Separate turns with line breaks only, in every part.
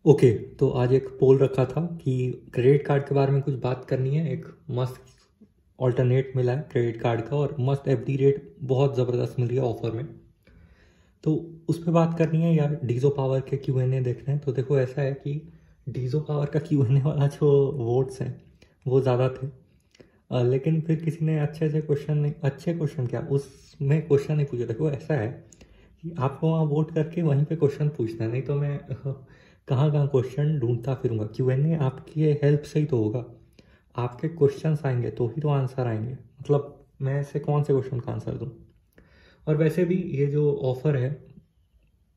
Okay. तो आज एक पोल रखा था कि क्रेडिट कार्ड के बारे में कुछ बात करनी है। एक मस्त ऑल्टरनेट मिला है क्रेडिट कार्ड का और मस्त एफडी रेट बहुत ज़बरदस्त मिल रही है ऑफर में। तो उस पर बात करनी है यार। डीजो पावर के क्यूएनए देखना है तो देखो ऐसा है कि डीजो पावर का क्यूएनए वाला जो वोट्स हैं वो ज़्यादा थे। लेकिन फिर किसी ने अच्छे क्वेश्चन क्या उसमें क्वेश्चन नहीं पूछा। देखो ऐसा है कि आपको वहाँ वोट करके वहीं पे क्वेश्चन पूछना है, नहीं तो मैं कहाँ कहाँ क्वेश्चन ढूंढता फिरूंगा। क्यूएनए आपकी हेल्प से ही तो होगा। आपके क्वेश्चंस आएंगे तो ही तो आंसर आएंगे। मतलब मैं ऐसे कौन से क्वेश्चन का आंसर दूँ। और वैसे भी ये जो ऑफर है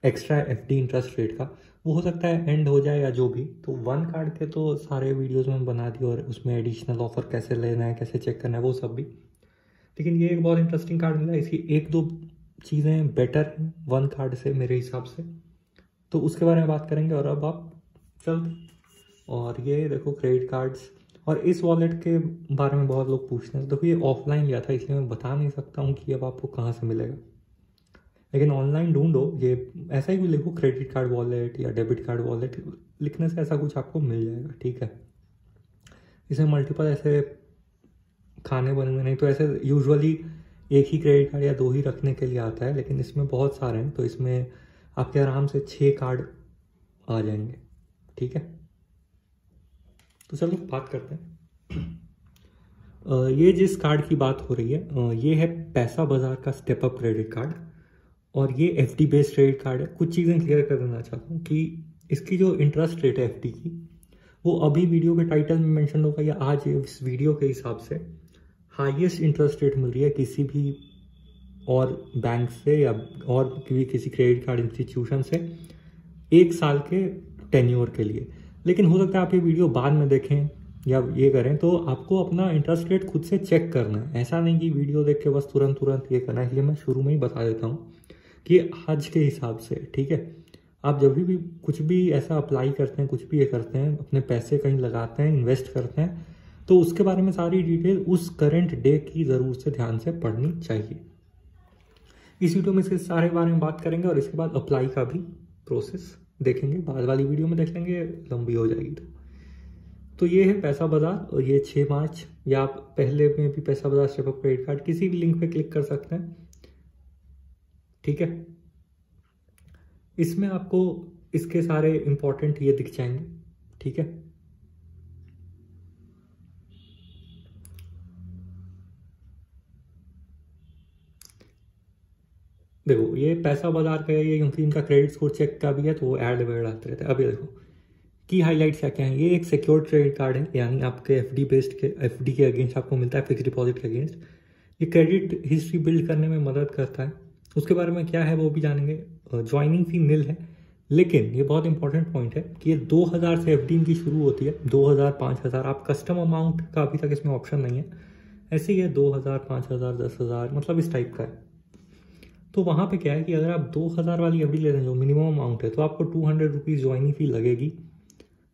एक्स्ट्रा एफडी इंटरेस्ट रेट का, वो हो सकता है एंड हो जाए या जो भी। तो वन कार्ड के तो सारे वीडियोस में बना दिए और उसमें एडिशनल ऑफर कैसे लेना है कैसे चेक करना है वो सब भी। लेकिन ये एक बहुत इंटरेस्टिंग कार्ड मिला। इसकी एक दो चीज़ें बेटर हैं वन कार्ड से मेरे हिसाब से, तो उसके बारे में बात करेंगे। और अब आप चल, और ये देखो क्रेडिट कार्ड्स और इस वॉलेट के बारे में बहुत लोग पूछते हैं। तो ये ऑफलाइन लिया था इसलिए मैं बता नहीं सकता हूँ कि अब आपको कहाँ से मिलेगा, लेकिन ऑनलाइन ढूंढो। ये ऐसा ही भी लिखो क्रेडिट कार्ड वॉलेट या डेबिट कार्ड वॉलेट, लिखने से ऐसा कुछ आपको मिल जाएगा। ठीक है, इसमें मल्टीपल ऐसे खाने बने हुए नहीं तो ऐसे यूजुअली एक ही क्रेडिट कार्ड या दो ही रखने के लिए आता है, लेकिन इसमें बहुत सारे हैं तो इसमें आपके आराम से 6 कार्ड आ जाएंगे। ठीक है, तो चलो बात करते हैं। ये जिस कार्ड की बात हो रही है ये है पैसा बाजार का स्टेप अप क्रेडिट कार्ड और ये एफडी बेस्ड क्रेडिट कार्ड है। कुछ चीज़ें क्लियर कर देना चाहता हूँ कि इसकी जो इंटरेस्ट रेट है एफडी की वो अभी वीडियो के टाइटल में मेंशन होगा या आज इस वीडियो के हिसाब से हाईएस्ट इंटरेस्ट रेट मिल रही है किसी भी और बैंक से या और किसी क्रेडिट कार्ड इंस्टीट्यूशन से 1 साल के टेन्योर के लिए। लेकिन हो सकता है आप ये वीडियो बाद में देखें या ये करें तो आपको अपना इंटरेस्ट रेट खुद से चेक करना है। ऐसा नहीं कि वीडियो देख के बस तुरंत तुरंत ये करना है। इसलिए मैं शुरू में ही बता देता हूँ कि आज के हिसाब से, ठीक है, आप जब भी कुछ भी ऐसा अप्लाई करते हैं, कुछ भी ये करते हैं, अपने पैसे कहीं लगाते हैं, इन्वेस्ट करते हैं, तो उसके बारे में सारी डिटेल उस करंट डे की ज़रूर से ध्यान से पढ़नी चाहिए। इस वीडियो में इसके सारे बारे में बात करेंगे और इसके बाद अप्लाई का भी प्रोसेस देखेंगे। बाद वाली वीडियो में देख लेंगे, लंबी हो जाएगी तो ये है पैसा बाजार और ये 6 मार्च, या आप पहले में भी पैसा बाजार स्टेप अप क्रेडिट कार्ड किसी भी लिंक पे क्लिक कर सकते हैं। ठीक है, इसमें आपको इसके सारे इंपॉर्टेंट ये दिख जाएंगे। ठीक है, देखो ये पैसा बाजार का है ये, क्योंकि इनका क्रेडिट स्कोर चेक का भी है तो वो ऐड वेड आते रहते हैं। अभी देखो की हाईलाइट्स क्या क्या है। ये एक सिक्योर क्रेडिट कार्ड है, यानी आपके एफडी के अगेंस्ट आपको मिलता है, फिक्स डिपॉजिट के अगेंस्ट। ये क्रेडिट हिस्ट्री बिल्ड करने में मदद करता है। उसके बारे में क्या है वो भी जानेंगे। ज्वाइनिंग फी निल है, लेकिन ये बहुत इंपॉर्टेंट पॉइंट है कि ये 2000 से एफडी इनकी शुरू होती है। 2000 5000, आप कस्टम अमाउंट का अभी तक इसमें ऑप्शन नहीं है। ऐसे ही है 2000 5000 10,000, मतलब इस टाइप का है। तो वहाँ पे क्या है कि अगर आप 2000 वाली एफडी ले रहे हैं जो मिनिमम अमाउंट है तो आपको 200 रुपीज़ ज्वाइनिंग फी लगेगी।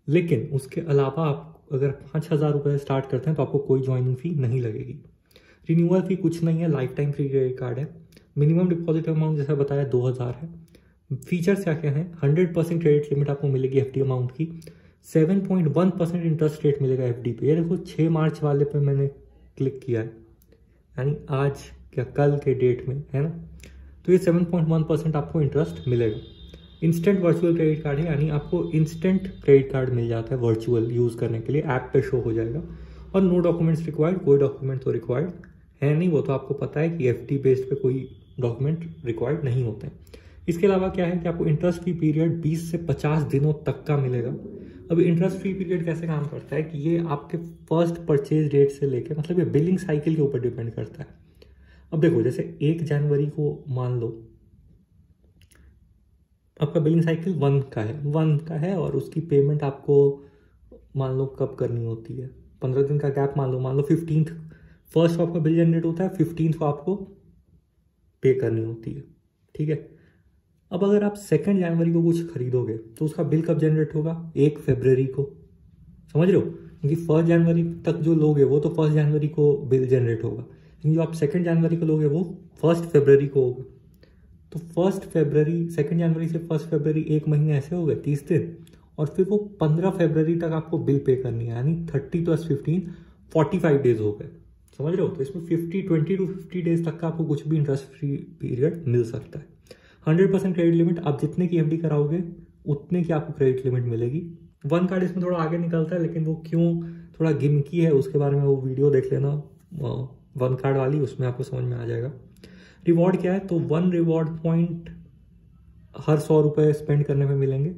लेकिन उसके अलावा आप अगर 5000 रुपये स्टार्ट करते हैं तो आपको कोई ज्वाइनिंग फी नहीं लगेगी। रिन्यूअल फी कुछ नहीं है, life time free credit card है। मिनिमम डिपॉजिट अमाउंट जैसा बताया 2000 है। फीचर्स क्या क्या हैं, 100% क्रेडिट लिमिट आपको मिलेगी एफडी अमाउंट की। 7.1% इंटरेस्ट रेट मिलेगा एफडी पे। ये देखो 6 मार्च वाले पे मैंने क्लिक किया है, यानी आज क्या कल के डेट में है ना, तो ये 7.1% आपको इंटरेस्ट मिलेगा। इंस्टेंट वर्चुअल क्रेडिट कार्ड है, यानी आपको इंस्टेंट क्रेडिट कार्ड मिल जाता है वर्चुअल यूज़ करने के लिए, ऐप पे शो हो जाएगा। और नो डॉक्यूमेंट्स रिक्वायर्ड, कोई डॉक्यूमेंट तो रिक्वायर्ड है नहीं, वो तो आपको पता है कि एफडी बेस्ड पे कोई डॉक्यूमेंट रिक्वायर्ड नहीं होते हैं। इसके अलावा क्या है कि आपको इंटरेस्ट फ्री पीरियड 20 से 50 दिनों तक का मिलेगा। अब इंटरेस्ट फ्री पीरियड कैसे काम करता है कि ये आपके फर्स्ट परचेज डेट से लेके, मतलब ये बिलिंग साइकिल के ऊपर डिपेंड करता है। अब देखो जैसे 1 जनवरी को मान लो आपका बिलिंग साइकिल 1 का है और उसकी पेमेंट आपको मान लो कब करनी होती है, 15 दिन का गैप मान लो 15th फर्स्ट को आपका बिल जनरेट होता है, 15th को आपको पे करनी होती है। ठीक है, अब अगर आप 2 जनवरी को कुछ खरीदोगे तो उसका बिल कब जनरेट होगा, 1 फरवरी को। समझ रहे हो, क्योंकि 1 जनवरी तक जो लोगे वो तो 1 जनवरी को बिल जनरेट होगा, लेकिन जो आप 2 जनवरी को लोगे वो 1 फरवरी को होगा। तो 2 जनवरी से 1 फरवरी 1 महीने ऐसे हो गए 30 दिन, और फिर वो 15 फरवरी तक आपको बिल पे करनी है, यानी 30 + 15 45 डेज हो गए, समझ रहे हो। तो इसमें 20 to 50 डेज तक का आपको कुछ भी इंटरेस्ट फ्री पीरियड मिल सकता है। 100% क्रेडिट लिमिट, आप जितने की एफडी कराओगे उतने की आपको क्रेडिट लिमिट मिलेगी। वन कार्ड इसमें थोड़ा आगे निकलता है, लेकिन वो क्यों थोड़ा गिमिकी है उसके बारे में वो वीडियो देख लेना वन कार्ड वाली, उसमें आपको समझ में आ जाएगा। रिवॉर्ड क्या है, तो 1 रिवॉर्ड पॉइंट हर 100 रुपये स्पेंड करने में मिलेंगे,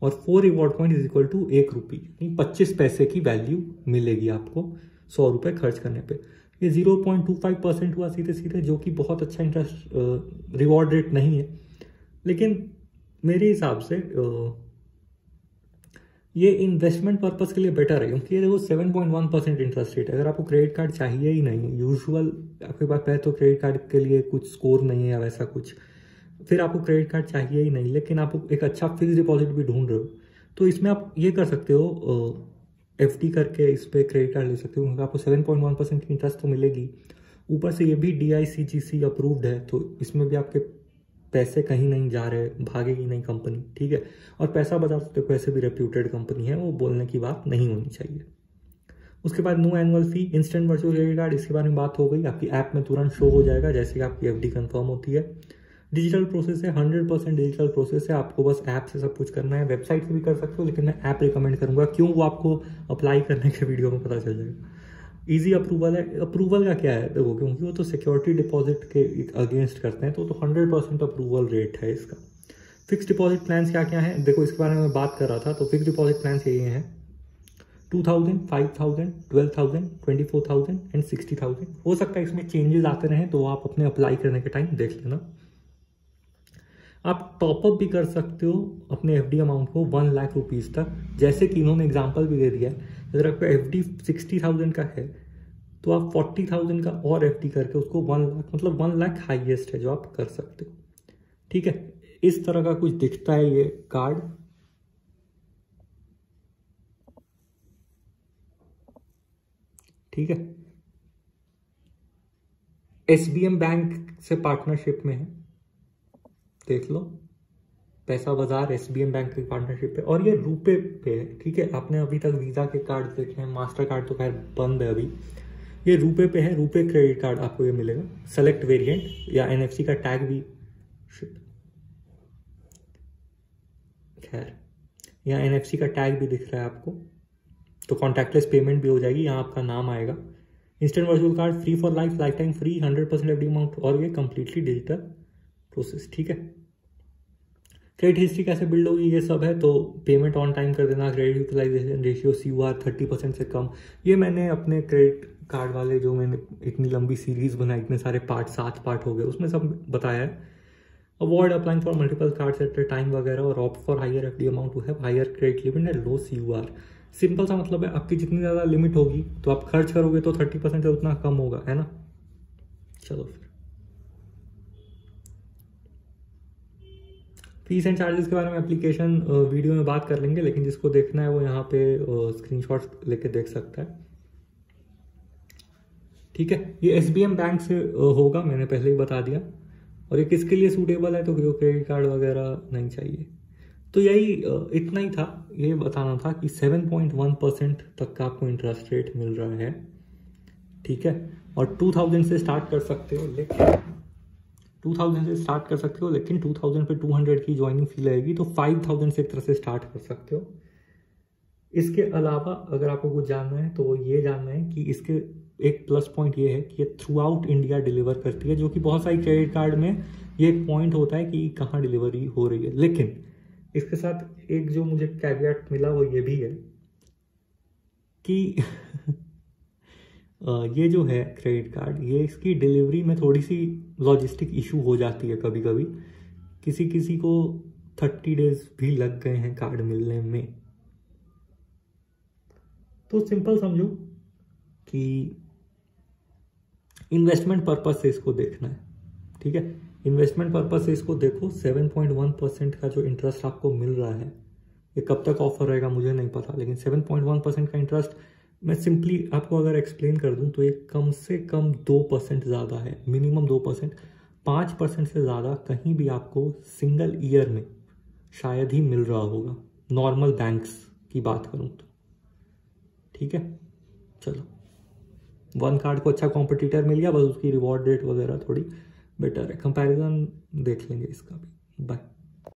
और 4 reward point is equal to 1 रुपये, यानी 25 पैसे की वैल्यू मिलेगी आपको 100 रुपये खर्च करने पे। ये 0.25% हुआ सीधे सीधे, जो कि बहुत अच्छा इंटरेस्ट रिवॉर्ड रेट नहीं है, लेकिन मेरे हिसाब से ये इन्वेस्टमेंट पर्पस के लिए बेटर है, क्योंकि ये देखो 7.1% इंटरेस्ट रेट है। अगर आपको क्रेडिट कार्ड चाहिए ही नहीं, यूजुअल आपके पास पहले तो क्रेडिट कार्ड के लिए कुछ स्कोर नहीं है या वैसा कुछ, फिर आपको क्रेडिट कार्ड चाहिए ही नहीं, लेकिन आप एक अच्छा फिक्स डिपॉजिट भी ढूंढ रहे हो, तो इसमें आप ये कर सकते हो, एफडी करके इस पर क्रेडिट कार्ड ले सकते हो, क्योंकि आपको 7.1% की इंटरेस्ट तो मिलेगी। ऊपर से ये भी DICGC अप्रूव्ड है, तो इसमें भी आपके पैसे कहीं नहीं जा रहे, भागेगी नहीं कंपनी, ठीक है। और पैसा बचा सकते हो, वैसे भी रेप्यूटेड कंपनी है, वो बोलने की बात नहीं होनी चाहिए। उसके बाद no annual fee, instant virtual credit card, इसके बारे में बात हो गई। आपकी ऐप में तुरंत शो हो जाएगा जैसे कि आपकी एफडी कंफर्म होती है। डिजिटल प्रोसेस है, 100% डिजिटल प्रोसेस है, आपको बस ऐप से सब कुछ करना है। वेबसाइट से भी कर सकते हो, लेकिन मैं ऐप रिकमेंड करूंगा, क्यों वो आपको अप्लाई करने के वीडियो में पता चल जाएगा। इजी अप्रूवल है। अप्रूवल का क्या है देखो, क्योंकि वो तो सिक्योरिटी डिपॉजिट के अगेंस्ट करते हैं, तो 100% अप्रूवल रेट है इसका। फिक्स डिपॉजिट प्लान्स क्या क्या है देखो, इसके बारे में मैं बात कर रहा था। तो फिक्स डिपॉजिट प्लान्स ये हैं 2000, 5000, 12000, 24000 एंड 60000। हो सकता है इसमें चेंजेस आते रहें, तो आप अपने अप्लाई करने के टाइम देख लेना। आप टॉपअप भी कर सकते हो अपने एफडी अमाउंट को 1 लाख रुपीज़ तक, जैसे कि इन्होंने एग्जांपल भी दे दिया है। अगर आपका एफडी 60,000 का है, तो आप 40,000 का और एफडी करके उसको 1 लाख, मतलब 1 लाख हाईएस्ट है जो आप कर सकते हो, ठीक है। इस तरह का कुछ दिखता है ये कार्ड। ठीक है, SBM बैंक से पार्टनरशिप में है, देख लो। पैसा बाजार SBM बैंक की पार्टनरशिप पे, और ये रुपे पे है, ठीक है। आपने अभी तक वीजा के कार्ड देखे हैं, मास्टर कार्ड तो खैर बंद है अभी, ये रुपे पे है। रुपे क्रेडिट कार्ड आपको ये मिलेगा, सेलेक्ट वेरिएंट या NFC का टैग भी, खैर यहाँ NFC का टैग भी दिख रहा है आपको, तो कॉन्टैक्टलेस पेमेंट भी हो जाएगी, यहाँ आपका नाम आएगा। Instant virtual card free for life, life time free, 100% FD amount, और ये कंप्लीटली डिजिटल प्रोसेस, ठीक है। क्रेडिट हिस्ट्री कैसे बिल्ड होगी ये सब है, तो पेमेंट ऑन टाइम कर देना, क्रेडिट यूटिलाइजेशन रेशियो CUR 30% से कम। ये मैंने अपने क्रेडिट कार्ड वाले, जो मैंने इतनी लंबी सीरीज बनाई, इतने सारे पार्ट, 7 पार्ट हो गए, उसमें सब बताया है। Avoid applying for multiple cards at a time वगैरह, और opt for higher FD amount to have higher credit limit and low CUR। Simple सा मतलब है, आपकी जितनी ज़्यादा लिमिट होगी तो आप खर्च करोगे तो 30% से उतना कम होगा, है ना। चलो फिर फीस एंड चार्जेस के बारे में एप्लीकेशन वीडियो में बात कर लेंगे, लेकिन जिसको देखना है वो यहाँ पे स्क्रीनशॉट लेके देख सकता है, ठीक है। ये SBM बैंक से होगा, मैंने पहले ही बता दिया। और ये किसके लिए सूटेबल है, तो जो क्रेडिट कार्ड वगैरह नहीं चाहिए। तो यही इतना ही था, ये बताना था कि 7.1% तक का आपको इंटरेस्ट रेट मिल रहा है, ठीक है। और 2000 से स्टार्ट कर सकते हो, लेकिन 2000 से स्टार्ट कर सकते हो, लेकिन 2000 पे 200 की ज्वाइनिंग फी लगेगी, तो 5000 से एक तरह से स्टार्ट कर सकते हो। इसके अलावा अगर आपको कुछ जानना है तो ये जानना है कि इसके एक प्लस पॉइंट ये है कि ये थ्रू आउट इंडिया डिलीवर करती है, जो कि बहुत सारी क्रेडिट कार्ड में ये एक पॉइंट होता है कि कहाँ डिलीवरी हो रही है। लेकिन इसके साथ एक जो मुझे कैवियट मिला वो ये भी है कि ये जो है क्रेडिट कार्ड, ये इसकी डिलीवरी में थोड़ी सी लॉजिस्टिक इशू हो जाती है कभी कभी। किसी किसी को 30 डेज भी लग गए हैं कार्ड मिलने में। तो सिंपल समझो कि इन्वेस्टमेंट पर्पज से इसको देखना है, ठीक है। इन्वेस्टमेंट पर्पज से इसको देखो। 7.1% का जो इंटरेस्ट आपको मिल रहा है, ये कब तक ऑफर रहेगा मुझे नहीं पता, लेकिन 7.1% का इंटरेस्ट मैं सिंपली आपको अगर एक्सप्लेन कर दूं तो ये कम से कम 2% ज़्यादा है, मिनिमम 2%। 5% से ज़्यादा कहीं भी आपको सिंगल ईयर में शायद ही मिल रहा होगा, नॉर्मल बैंक्स की बात करूँ तो। ठीक है, चलो, वन कार्ड को अच्छा कॉम्पिटिटर मिल गया, बस उसकी रिवॉर्ड रेट वगैरह थोड़ी बेटर है, कंपैरिजन देख लेंगे इसका भी। बाय।